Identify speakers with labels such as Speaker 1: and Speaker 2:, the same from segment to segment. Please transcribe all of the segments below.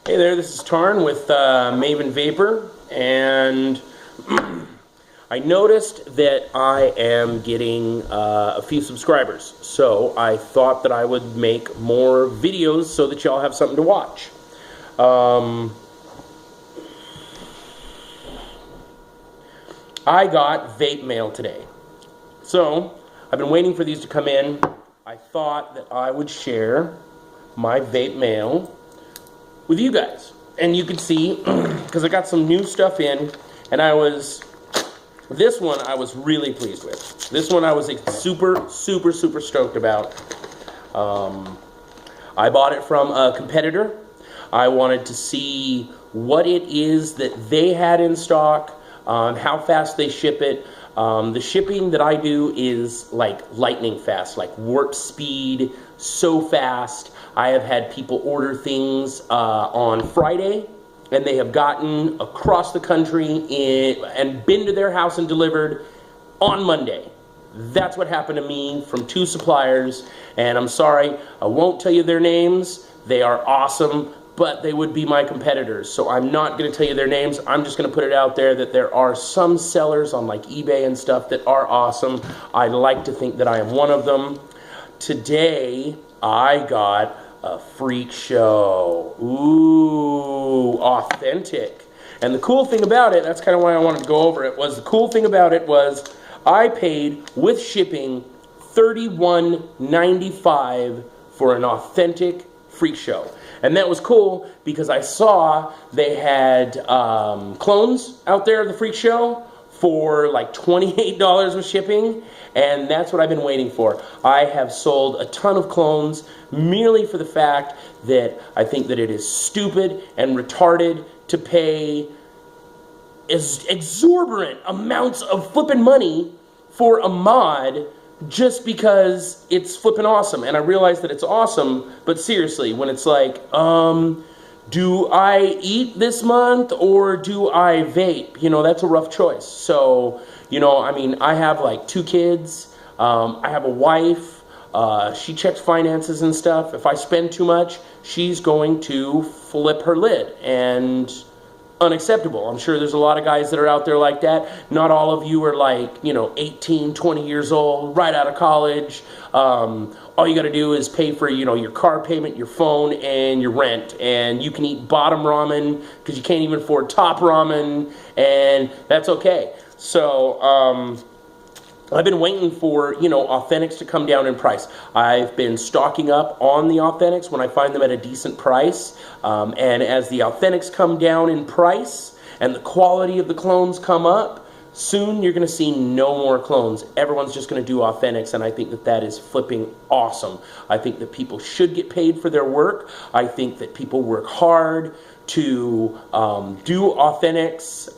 Speaker 1: Hey there, this is Tarn with Maven Vapor, and I noticed that I am getting a few subscribers, so I thought that I would make more videos so that y'all have something to watch. I got vape mail today, so I've been waiting for these to come in. I thought that I would share my vape mail with you guys, and you can see because I got some new stuff in, and this one I was really pleased with. This one I was super stoked about. I bought it from a competitor. I wanted to see what it is that they had in stock, how fast they ship it. The shipping that I do is like lightning fast, like warp speed, so fast. I have had people order things on Friday, and they have gotten across the country and been to their house and delivered on Monday. That's what happened to me from 2 suppliers, and I'm sorry, I won't tell you their names. They are awesome, but they would be my competitors, so I'm not going to tell you their names. I'm just going to put it out there that there are some sellers on like eBay and stuff that are awesome. I'd like to think that I am one of them. Today, I got a freak show. Ooh, authentic. And the cool thing about it, that's kind of why I wanted to go over it, was the cool thing about it was I paid with shipping $31.95 for an authentic freak show. And that was cool because I saw they had clones out there at the freak show for like $28 with shipping, and that's what I've been waiting for. I have sold a ton of clones merely for the fact that I think that it is stupid and retarded to pay exorbitant amounts of flipping money for a mod just because it's flipping awesome. And I realize that it's awesome, but seriously, when it's like, do I eat this month or do I vape? You know, that's a rough choice. So, you know, I mean, I have like 2 kids. I have a wife. She checks finances and stuff. If I spend too much, she's going to flip her lid. And unacceptable. I'm sure there's a lot of guys that are out there like that. Not all of you are like, you know, 18, 20 years old, right out of college. All you got to do is pay for, you know, your car payment, your phone, and your rent. And you can eat bottom ramen because you can't even afford top ramen, and that's okay. So, I've been waiting for, you know, authentics to come down in price. I've been stocking up on the authentics when I find them at a decent price. And as the authentics come down in price and the quality of the clones come up, soon you're going to see no more clones. Everyone's just going to do authentics, and I think that that is flipping awesome. I think that people should get paid for their work. I think that people work hard to do authentics,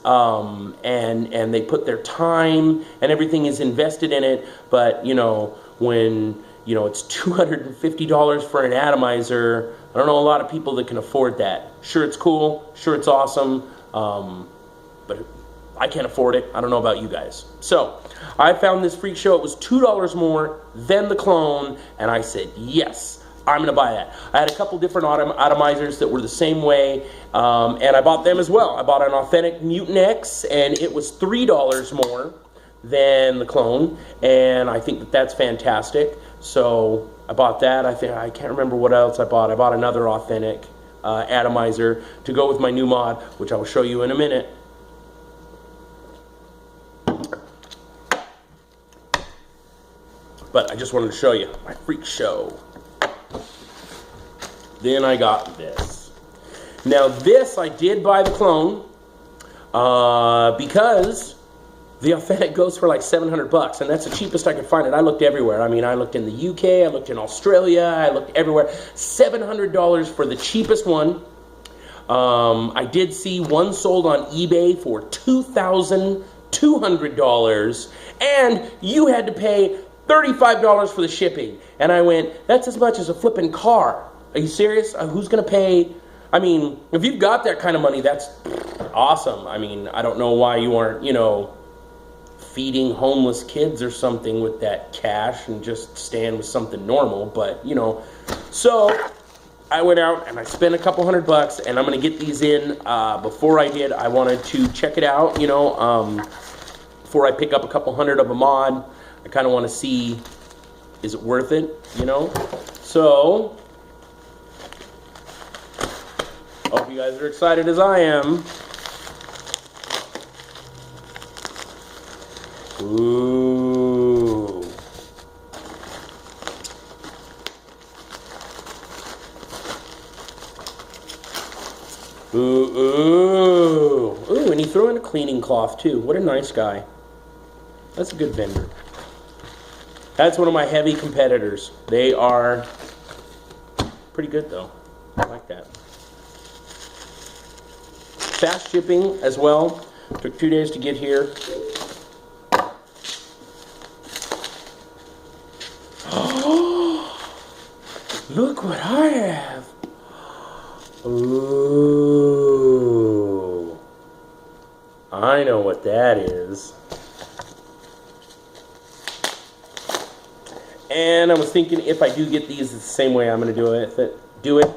Speaker 1: and they put their time and everything is invested in it. But, you know, when, you know, it's $250 for an atomizer, I don't know a lot of people that can afford that. Sure, it's cool. Sure, it's awesome. But I can't afford it. I don't know about you guys. So I found this freak show. It was $2 more than the clone, and I said, yes, I'm going to buy that. I had a couple different atomizers that were the same way, and I bought them as well. I bought an authentic Mutant X, and it was $3 more than the clone, and I think that that's fantastic. So I bought that. I can't remember what else I bought. I bought another authentic atomizer to go with my new mod, which I will show you in a minute. But I just wanted to show you my freak show. Then I got this. Now this, I did buy the clone because the authentic goes for like $700, and that's the cheapest I could find it. I looked everywhere. I mean, I looked in the UK, I looked in Australia, I looked everywhere. $700 for the cheapest one. I did see one sold on eBay for $2,200, and you had to pay $35 for the shipping. And I went, that's as much as a flipping car. Are you serious? Who's going to pay? I mean, if you've got that kind of money, that's awesome. I mean, I don't know why you aren't, you know, feeding homeless kids or something with that cash and just staying with something normal. But, you know, so I went out and I spent a couple $100, and I'm gonna get these in. Before I did, I wanted to check it out, you know, before I pick up a couple hundred of a mod. I kind of want to see, is it worth it, you know? So, hope you guys are excited as I am. Ooh. Ooh, ooh. Ooh, and he threw in a cleaning cloth too. What a nice guy. That's a good vendor. That's one of my heavy competitors. They are pretty good though. I like that. Fast shipping as well. Took 2 days to get here. Look what I have. Ooh. I know what that is. And I was thinking if I do get these, it's the same way I'm going to do it.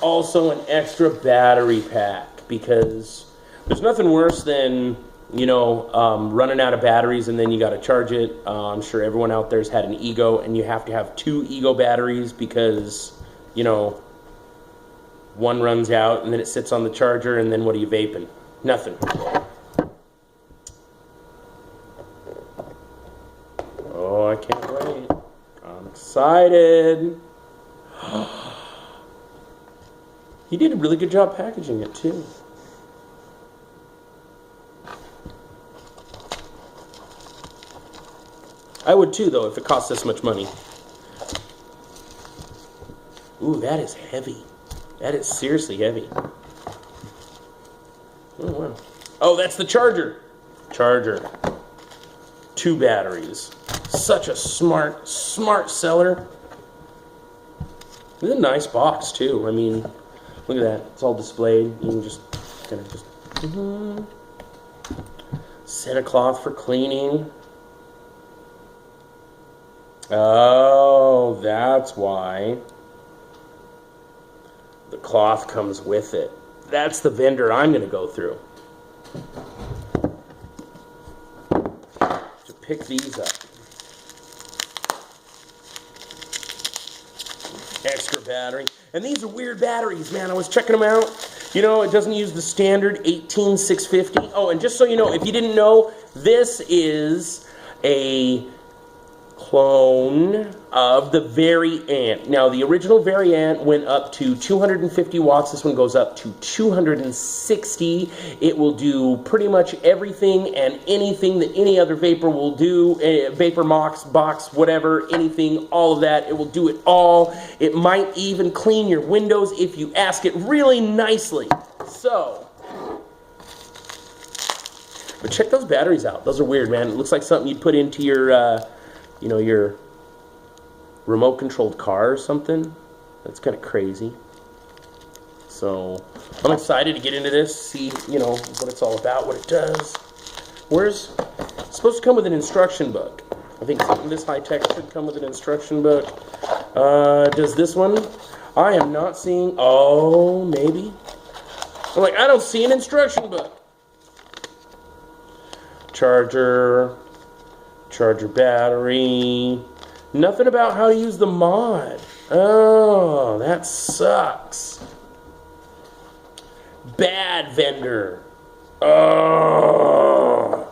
Speaker 1: Also an extra battery pack, because there's nothing worse than, you know, running out of batteries and then you got to charge it. I'm sure everyone out there's had an Ego, and you have to have 2 Ego batteries because, you know, one runs out and then it sits on the charger, and then what are you vaping? Nothing. Oh, I can't wait. I'm excited. He did a really good job packaging it too. I would too, though, if it cost this much money. Ooh, that is heavy. That is seriously heavy. Oh, wow. Oh, that's the charger. Charger. 2 batteries. Such a smart seller. This is a nice box, too. I mean, look at that. It's all displayed. You can just kind of just... Set a cloth for cleaning. Oh, that's why the cloth comes with it. That's the vendor I'm going to go through to pick these up. Extra battery. And these are weird batteries, man. I was checking them out. You know, it doesn't use the standard 18650. Oh, and just so you know, if you didn't know, this is a clone of the Variant. Now, the original Variant went up to 250 watts. This one goes up to 260. It will do pretty much everything and anything that any other vapor will do. Vapor box, whatever, anything, all of that. It will do it all. It might even clean your windows if you ask it really nicely. So, but check those batteries out. Those are weird, man. It looks like something you'd put into your you know, your remote controlled car or something. That's kind of crazy. So I'm excited to get into this, see, you know, what it's all about, what it does. It's supposed to come with an instruction book. I think something this high tech should come with an instruction book. Does this one? I am not seeing. Oh, maybe. I'm like, I don't see an instruction book. Charger battery. Nothing about how to use the mod. Oh, that sucks. Bad vendor. Oh.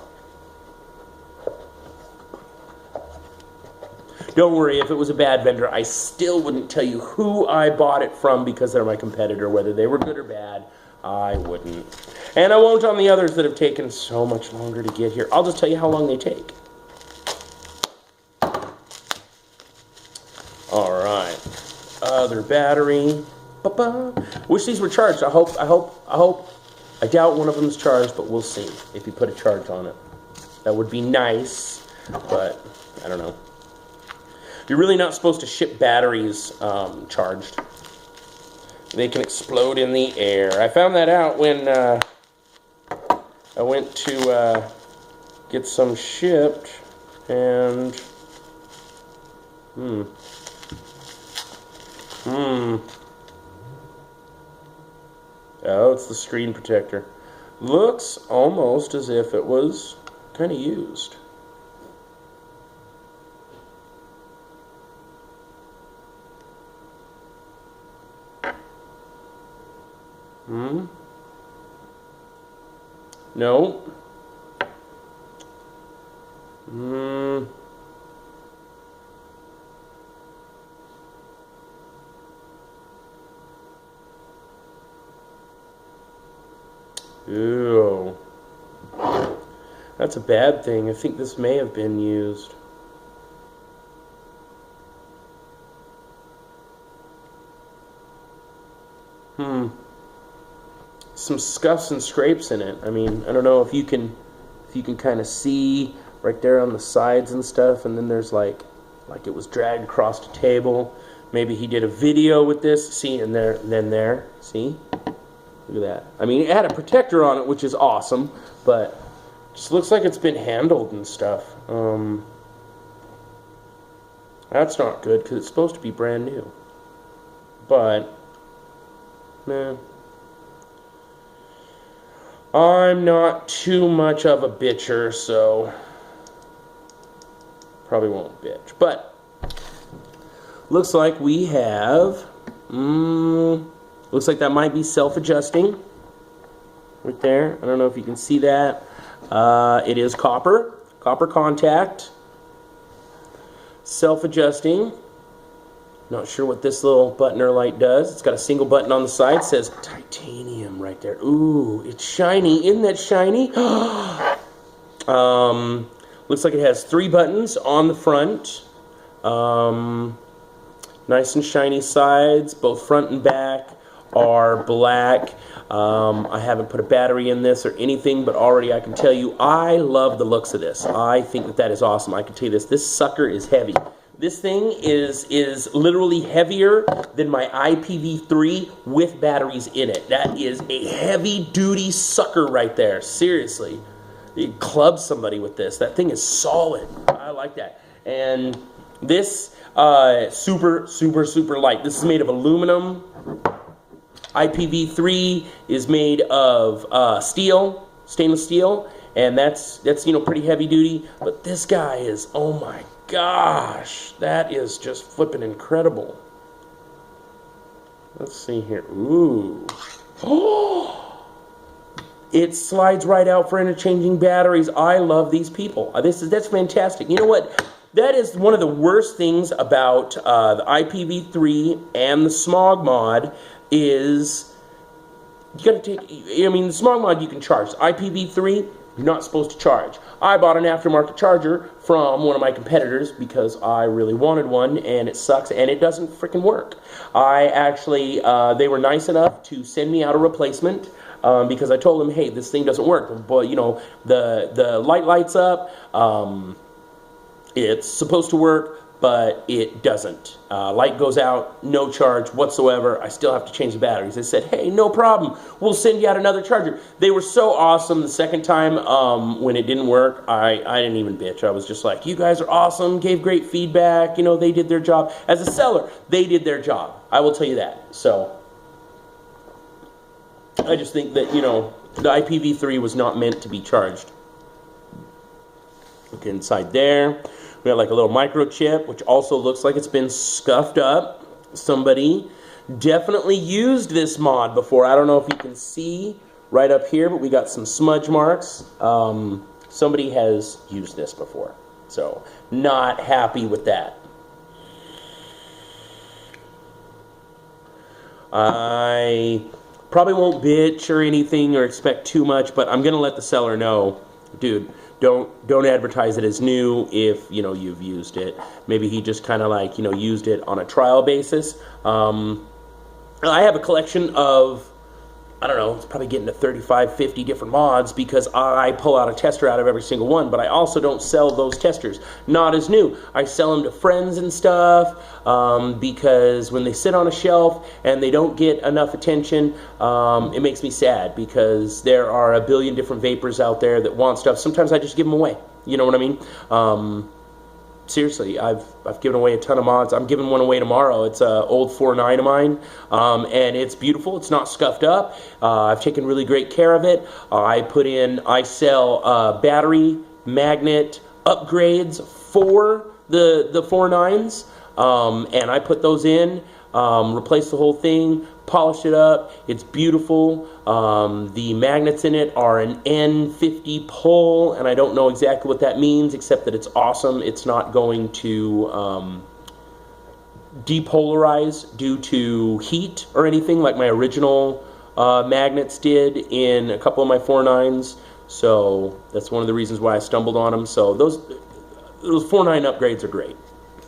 Speaker 1: Don't worry, if it was a bad vendor, I still wouldn't tell you who I bought it from because they're my competitor. Whether they were good or bad, I wouldn't. And I won't on the others that have taken so much longer to get here. I'll just tell you how long they take. Alright. Other battery. Ba-ba. Wish these were charged. I doubt one of them is charged, but we'll see if you put a charge on it. That would be nice, but I don't know. You're really not supposed to ship batteries charged. They can explode in the air. I found that out when I went to get some shipped, and Oh, it's the screen protector. Looks almost as if it was kind of used. No. Ew. That's a bad thing. I think this may have been used. Some scuffs and scrapes in it. I mean, I don't know if you can kind of see right there on the sides and stuff, and then there's like it was dragged across the table. Maybe he did a video with this. See, and there, and then there. See? Look at that. I mean, it had a protector on it, which is awesome, but it just looks like it's been handled and stuff. That's not good, because it's supposed to be brand new. But, man, I'm not too much of a bitcher, so probably won't bitch. But, looks like we have, looks like that might be self-adjusting right there. I don't know if you can see that. It is copper contact, self-adjusting. Not sure what this little button or light does. It's got a single button on the side. It says titanium right there. Ooh, it's shiny. Isn't that shiny? Looks like it has 3 buttons on the front. Nice and shiny sides. Both front and back are black. I haven't put a battery in this or anything, but already I can tell you I love the looks of this. I think that is awesome. I can tell you this sucker is heavy. This thing is literally heavier than my IPv3 with batteries in it. That is a heavy-duty sucker right there. Seriously. You club somebody with this. That thing is solid. I like that. And this, super, super, super light. This is made of aluminum. IPv3 is made of steel, stainless steel. And that's you know, pretty heavy-duty. But this guy is, oh my gosh, that is just flipping incredible. Let's see here. Ooh. Oh! It slides right out for interchanging batteries. I love these people. That's fantastic. You know what? That is one of the worst things about the IPv3 and the smog mod is you got to take. I mean, the smog mod you can charge. The IPv3 you're not supposed to charge. I bought an aftermarket charger from one of my competitors because I really wanted one, and it sucks, and it doesn't freaking work. I actually, they were nice enough to send me out a replacement because I told them, hey, this thing doesn't work. But, you know, the light lights up. It's supposed to work, but it doesn't. Light goes out, no charge whatsoever. I still have to change the batteries. They said, hey, no problem. We'll send you out another charger. They were so awesome. The second time when it didn't work, I didn't even bitch. I was just like, you guys are awesome, gave great feedback. You know, they did their job. As a seller, they did their job. I will tell you that. So I just think that, you know, the IPv3 was not meant to be charged. Look inside there. We got like a little microchip, which also looks like it's been scuffed up. Somebody definitely used this mod before. I don't know if you can see right up here, but we got some smudge marks. Somebody has used this before. So, not happy with that. I probably won't bitch or anything or expect too much, but I'm going to let the seller know, dude, don't advertise it as new if, you know, you've used it. Maybe he just kind of like, you know, used it on a trial basis. I have a collection of, I don't know, it's probably getting to 35, 50 different mods because I pull out a tester out of every single one, but I also don't sell those testers. Not as new. I sell them to friends and stuff because when they sit on a shelf and they don't get enough attention, it makes me sad because there are a billion different vapors out there that want stuff. Sometimes I just give them away. You know what I mean? seriously, I've given away a ton of mods. I'm giving one away tomorrow. It's an old 4.9 of mine, and it's beautiful. It's not scuffed up. I've taken really great care of it. I sell battery magnet upgrades for the 4.9s, and I put those in, replaced the whole thing, polished it up. It's beautiful. The magnets in it are an N50 pull, and I don't know exactly what that means, except that it's awesome. It's not going to depolarize due to heat or anything like my original magnets did in a couple of my 4.9s. So that's one of the reasons why I stumbled on them. So those 4.9 upgrades are great.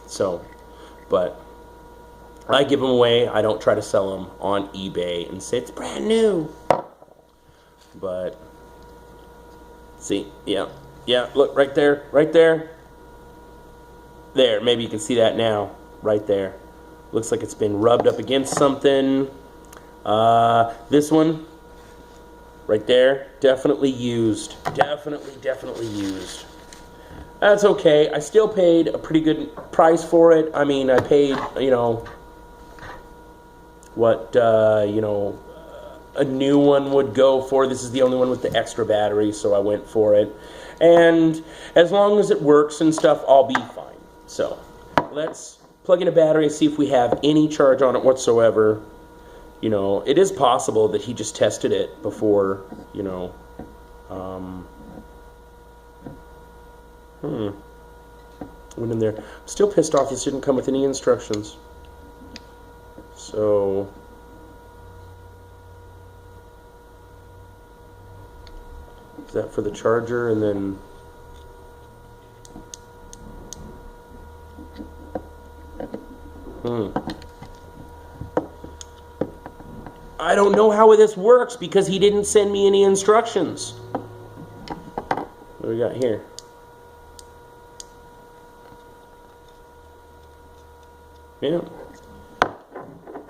Speaker 1: So, but I give them away. I don't try to sell them on eBay and say it's brand new. But see, yeah, look right there, there. Maybe you can see that now, right there. Looks like it's been rubbed up against something. This one, right there, definitely used. Definitely used. That's okay. I still paid a pretty good price for it. I mean, I paid, you know, what, you know, a new one would go for. This is the only one with the extra battery, so I went for it. And as long as it works and stuff, I'll be fine. So let's plug in a battery and see if we have any charge on it whatsoever. You know, it is possible that he just tested it before, you know. Went in there. I'm still pissed off this didn't come with any instructions. So is that for the charger? And then I don't know how this works because he didn't send me any instructions. What do we got here? Yeah.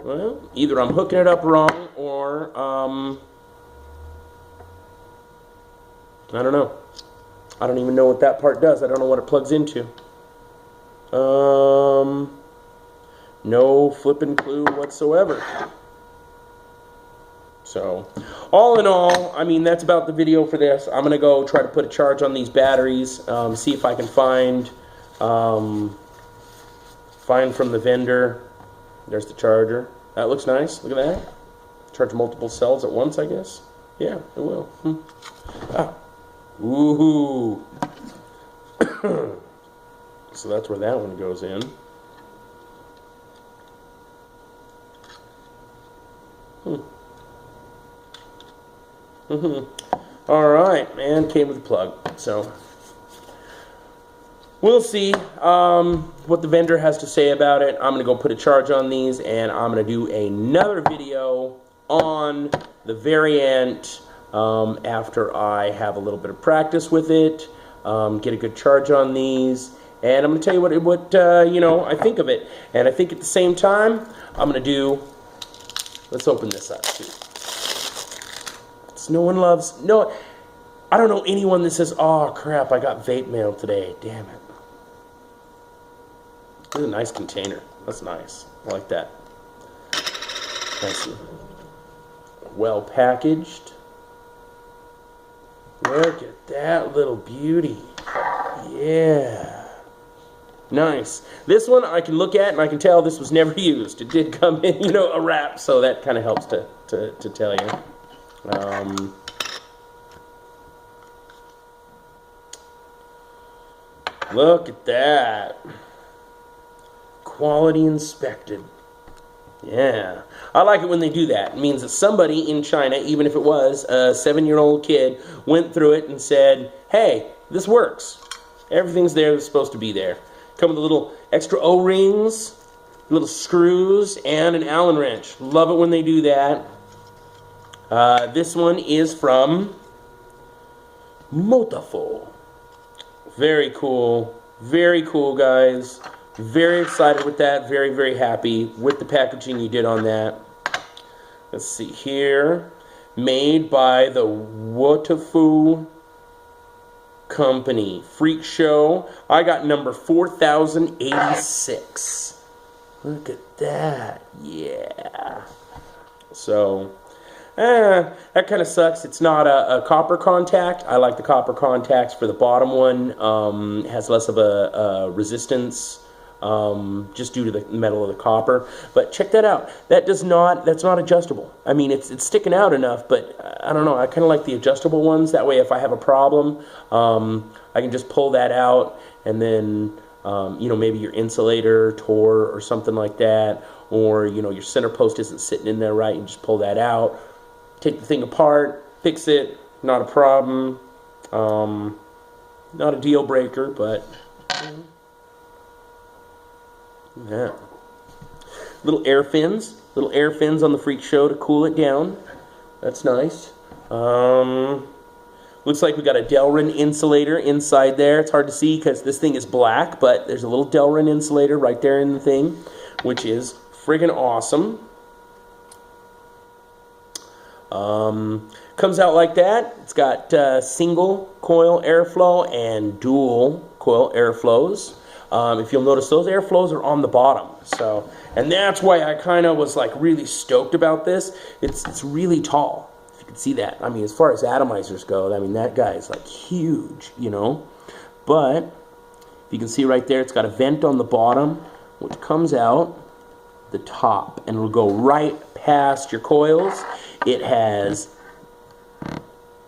Speaker 1: Well, either I'm hooking it up wrong or, I don't know. I don't even know what that part does. I don't know what it plugs into. No flipping clue whatsoever. So, all in all, I mean, that's about the video for this. I'm going to go try to put a charge on these batteries, see if I can find from the vendor. There's the charger. That looks nice. Look at that. Charge multiple cells at once, I guess. Yeah, it will. Woohoo. So that's where that one goes in. Alright, man. Came with a plug. So we'll see what the vendor has to say about it. I'm going to go put a charge on these, and I'm going to do another video on the variant after I have a little bit of practice with it, get a good charge on these, and I'm going to tell you what you know, I think of it. And I think at the same time, I'm going to do, let's open this up too. No one loves, no, I don't know anyone that says, oh crap, I got vape mail today, damn it. This is a nice container. That's nice. I like that. Nice. Well packaged. Look at that little beauty. Yeah. Nice. This one I can look at and I can tell this was never used. It did come in, you know, a wrap, so that kind of helps to tell you. Look at that. Quality inspected. Yeah. I like it when they do that. It means that somebody in China, even if it was a 7-year-old kid, went through it and said, hey, this works. Everything's there that's supposed to be there. Come with a little extra O-rings, little screws, and an Allen wrench. Love it when they do that. This one is from Motafo. Very cool. Very cool, guys. Very excited with that. Very, very happy with the packaging you did on that. Let's see here. Made by the Wotafu Company Freak Show. I got number 4086. Look at that. Yeah. So, that kind of sucks. It's not a copper contact. I like the copper contacts for the bottom one. It has less of a resistance, just due to the metal of the copper. But check that out. That's not adjustable. I mean, it's sticking out enough, but I don't know. I kind of like the adjustable ones. That way, if I have a problem, I can just pull that out, and then, maybe your insulator tore or something like that, or, your center post isn't sitting in there right, and just pull that out, take the thing apart, fix it, not a problem. Not a deal breaker, but yeah. Little air fins on the Freak Show to cool it down. That's nice. Looks like we got a Delrin insulator inside there. It's hard to see because this thing is black, but there's a little Delrin insulator right there in the thing, which is friggin' awesome. Comes out like that. It's got single coil airflow and dual coil airflows. If you'll notice, those airflows are on the bottom. So, and that's why I kind of was like really stoked about this. It's really tall. If you can see that. I mean, as far as atomizers go, I mean, that guy is like huge, But if you can see right there, it's got a vent on the bottom, which comes out the top, and it'll go right past your coils. It has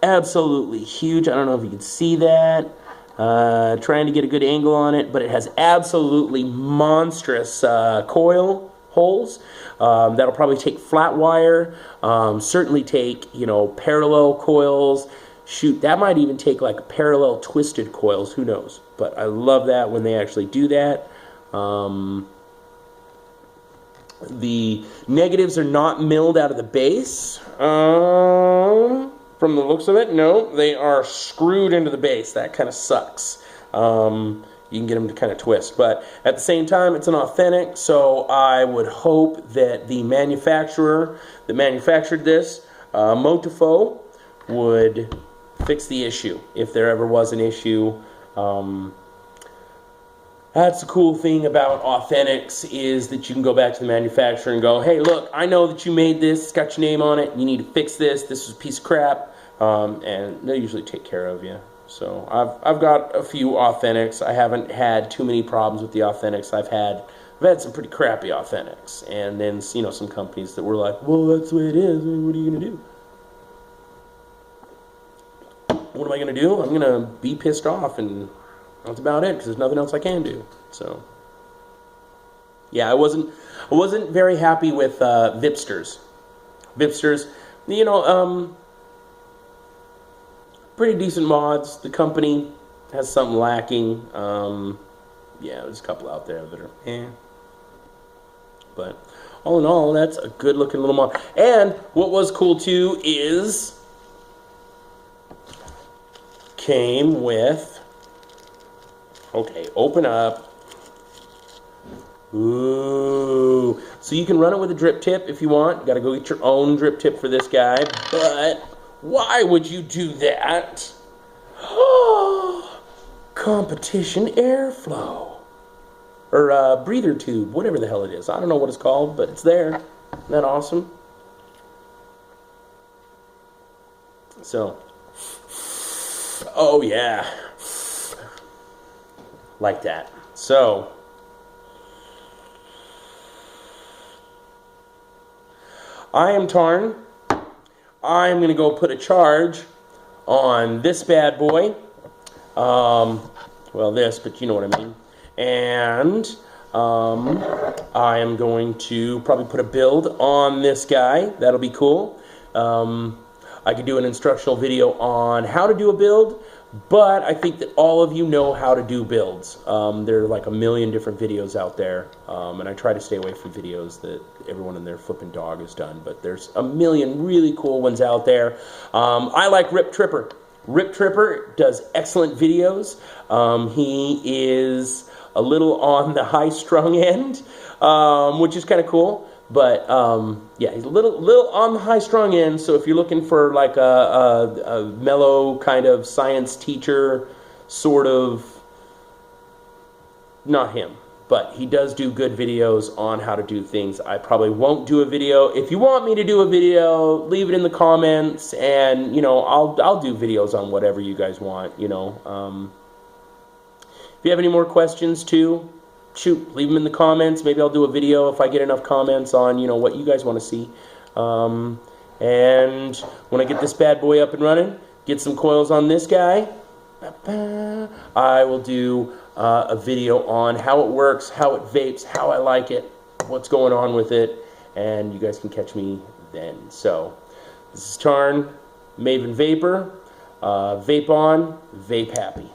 Speaker 1: absolutely huge, I don't know if you can see that, trying to get a good angle on it, but it has absolutely monstrous coil holes. That'll probably take flat wire, certainly take, parallel coils. Shoot, that might even take like parallel twisted coils, who knows. But I love that when they actually do that. The negatives are not milled out of the base. From the looks of it, no, they are screwed into the base. That kind of sucks. You can get them to kind of twist. But at the same time, it's an authentic, so I would hope that the manufacturer that manufactured this, Motofo, would fix the issue if there ever was an issue. That's the cool thing about authentics, is that you can go back to the manufacturer and go, hey, look, I know that you made this, it's got your name on it, you need to fix this, this is a piece of crap, and they usually take care of you. So I've got a few authentics. I haven't had too many problems with the authentics. I've had some pretty crappy authentics, and then some companies that were like, well, that's the way it is, what are you going to do? What am I going to do? I'm going to be pissed off, and that's about it, because there's nothing else I can do. So, yeah, I wasn't very happy with Vipsters. Vipsters, pretty decent mods. The company has something lacking. Yeah, there's a couple out there that are But all in all, that's a good looking little mod. And what was cool too is came with, okay, open up. Ooh. So you can run it with a drip tip if you want. You got to go get your own drip tip for this guy. But why would you do that? Competition airflow. Or breather tube, whatever the hell it is. I don't know what it's called, but it's there. Isn't that awesome? So, oh yeah. Like that. So, I am Tarn. I'm going to go put a charge on this bad boy. Well, this, but you know what I mean. And I am going to probably put a build on this guy. That'll be cool. I could do an instructional video on how to do a build, but I think that all of you know how to do builds. There are like a million different videos out there, and I try to stay away from videos that everyone and their flipping dog has done, but there's a million really cool ones out there. I like Rip Tripper. Rip Tripper does excellent videos. He is a little on the high-strung end, which is kind of cool. But yeah, he's a little on the high-strung end. So if you're looking for like a mellow kind of science teacher sort of, not him, but he does do good videos on how to do things. I probably won't do a video. If you want me to do a video, leave it in the comments, and, you know, I'll do videos on whatever you guys want, you know. If you have any more questions, too, shoot, leave them in the comments. Maybe I'll do a video if I get enough comments on, you know, what you guys want to see. And when I get this bad boy up and running, get some coils on this guy, I will do a video on how it works, how it vapes, how I like it, what's going on with it, and you guys can catch me then. So, this is Tarn, Maven Vapor. Vape on, vape happy.